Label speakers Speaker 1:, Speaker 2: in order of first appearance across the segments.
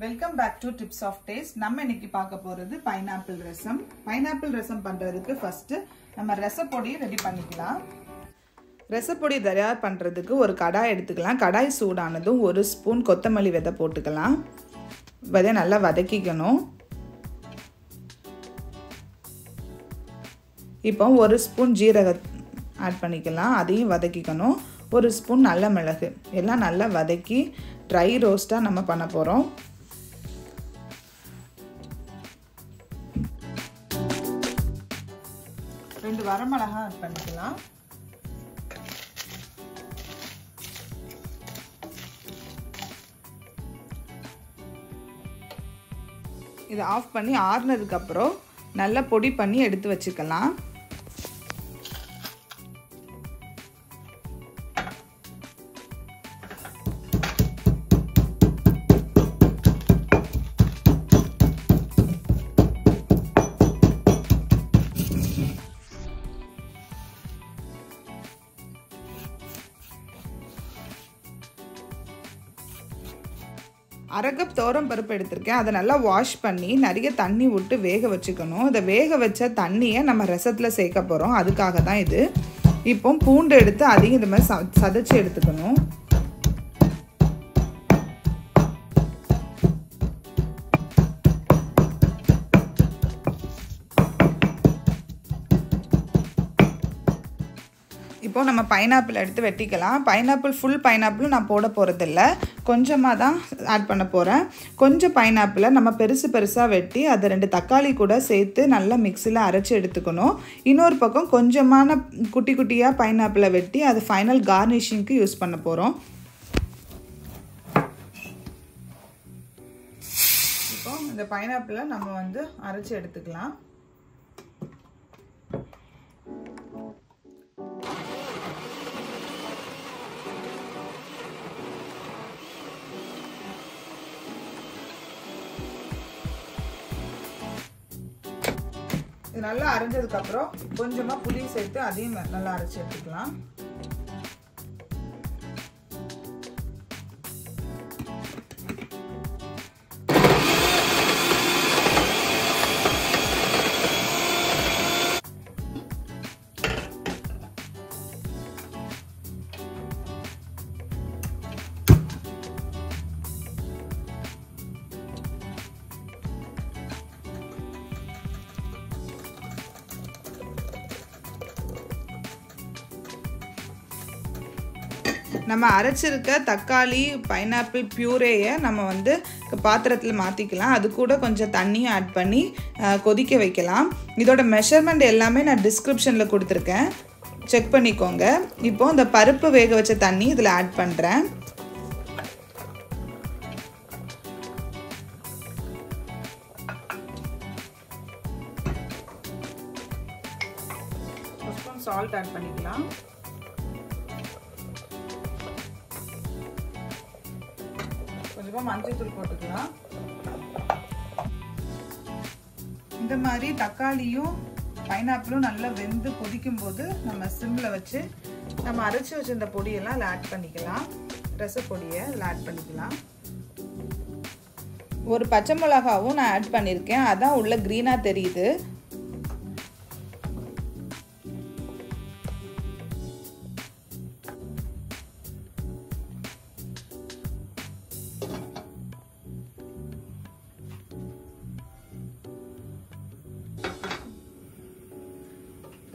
Speaker 1: Welcome back to Tips of Taste. நம்ம இன்னைக்கு பார்க்க போறது பைனாப்பிள் ரசம். பைனாப்பிள் ரசம் பண்றதுக்கு ஃபர்ஸ்ட் நம்ம ரசப்பொடி ரெடி பண்ணிக்கலாம். ரசப்பொடி தயார் பண்றதுக்கு ஒரு கடாய் எடுத்துக்கலாம். கடாய் சூடானதும் ஒரு ஸ்பூன் கொத்தமல்லி விதை போட்டுக்கலாம். விதை நல்லா வதக்கிக்கணும். இப்போ ஒரு ஸ்பூன் ஜீரகம் ஆட் பண்ணிக்கலாம். அதையும் வதக்கிக்கணும். ஒரு ஸ்பூன் நல்ல மிளகு எல்லாம் நல்லா வதக்கி ட்ரை ரோஸ்டா நம்ம பண்ண போறோம். ரெண்டு வரமிளகாய் ஆட் பண்ணிக்கலாம். இதை ஆஃப் பண்ணி ஆறுனதுக்கு அப்புறம் நல்லா பொடி பண்ணி எடுத்து வச்சுக்கலாம். அரை கப் தோரம் பருப்பு எடுத்திருக்கேன். அதை நல்லா வாஷ் பண்ணி நிறைய தண்ணி விட்டு வேக வச்சுக்கணும். இதை வேக வச்ச தண்ணியை நம்ம ரசத்தில் சேர்க்க போகிறோம். அதுக்காக தான் இது. இப்போ பூண்டு எடுத்து அதையும் இந்த மாதிரி சதைச்சி எடுத்துக்கணும். இப்போ நம்ம பைனாப்பிள் எடுத்து வெட்டிக்கலாம். பைனாப்பிள் ஃபுல் பைனாப்பிளும் நான் போட போகிறதில்ல, கொஞ்சமாக தான் ஆட் பண்ண போகிறேன். கொஞ்சம் பைனாப்பிளை நம்ம பெருசாக வெட்டி அதை 2 தக்காளி கூட சேர்த்து நல்லா மிக்சியில் அரைச்சி எடுத்துக்கணும். இன்னொரு பக்கம் கொஞ்சமான குட்டி குட்டியாக பைனாப்பிளை வெட்டி அது ஃபைனல் கார்னிஷிங்க்கு யூஸ் பண்ண போகிறோம். இப்போ இந்த பைனாப்பிளை நம்ம அரைச்சி எடுத்துக்கலாம். இது நல்லா அரைஞ்சதுக்கு அப்புறம் கொஞ்சமா புளி சேர்த்து அதையும் நல்லா அரைச்சு எடுத்துக்கலாம். நம்ம அரைச்சிருக்க தக்காளி பைனாப்பிள் பியூரேயை நம்ம பாத்திரத்தில் மாற்றிக்கலாம். அது கூட கொஞ்சம் தண்ணியும் ஆட் பண்ணி கொதிக்க வைக்கலாம். இதோட மெஷர்மெண்ட் எல்லாமே நான் டிஸ்கிரிப்ஷனில் கொடுத்துருக்கேன், செக் பண்ணிக்கோங்க. இப்போ இந்த பருப்பு வேக வச்ச தண்ணி இதில் ஆட் பண்ணுறேன். ஒரு ஸ்பூன் சால்ட் ஆட் பண்ணிக்கலாம். கொஞ்சமா மஞ்சள் தூள் போட்டுக்கலாம். இந்த மாதிரி தக்காளியும் பைனாப்பிளும் நல்லா வெந்து கொதிக்கும் போது நம்ம சிம்ல வச்சு நம்ம அரைச்சி வச்சிருந்த பொடியெல்லாம் அதில் ஆட் பண்ணிக்கலாம். ரசப்பொடியை அதில் ஆட் பண்ணிக்கலாம். ஒரு பச்சை மிளகாவும் நான் ஆட் பண்ணியிருக்கேன், அதான் உள்ள கிரீனா தெரியுது.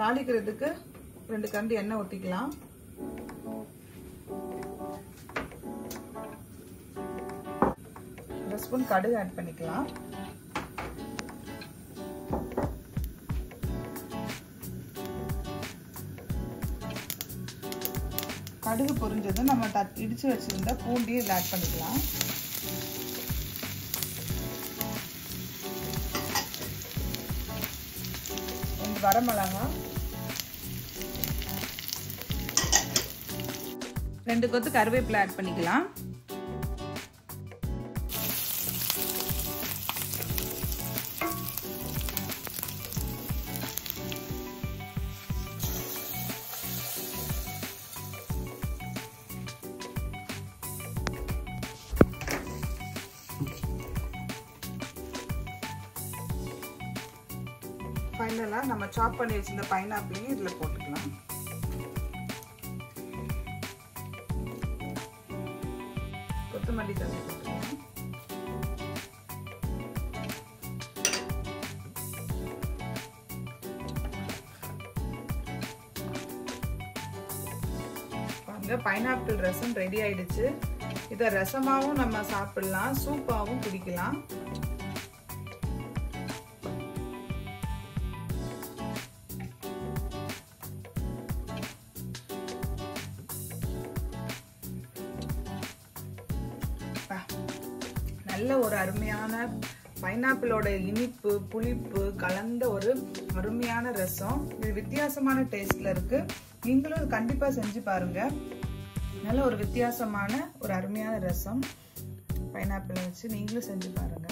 Speaker 1: தாளிக்கிறதுக்கு 2 கரண்டி எண்ணெய் ஊற்றிக்கலாம். ஒரு ஸ்பூன் கடுகு ஆட் பண்ணிக்கலாம். கடுகு பொரிஞ்சதும் நம்ம இடிச்சு வச்சிருந்த பூண்டையும் இதில் ஆட் பண்ணிக்கலாம். வரமிளகாய் 2 கொத்து கருவேப்பிலை ஆட் பண்ணிக்கலாம். ஃபைனலாக நம்ம சாப் பண்ணி வச்சிருந்த பைனாப்பிளையும் இதில் போட்டுக்கலாம். கொத்தமல்லி தழை போட்டுக்கலாம். பைனாப்பிள் ரசம் ரெடி ஆயிடுச்சு. இதை ரசமாவும் நம்ம சாப்பிடலாம், சூப்பாவும் குடிக்கலாம். நல்ல ஒரு அருமையான பைனாப்பிளோட இனிப்பு புளிப்பு கலந்த ஒரு அருமையான ரசம். இது வித்தியாசமான டேஸ்ட்ல இருக்கு. நீங்களும் கண்டிப்பா செஞ்சு பாருங்க. நல்ல ஒரு வித்தியாசமான ஒரு அருமையான ரசம் பைனாப்பிளை வச்சு நீங்களும் செஞ்சு பாருங்க.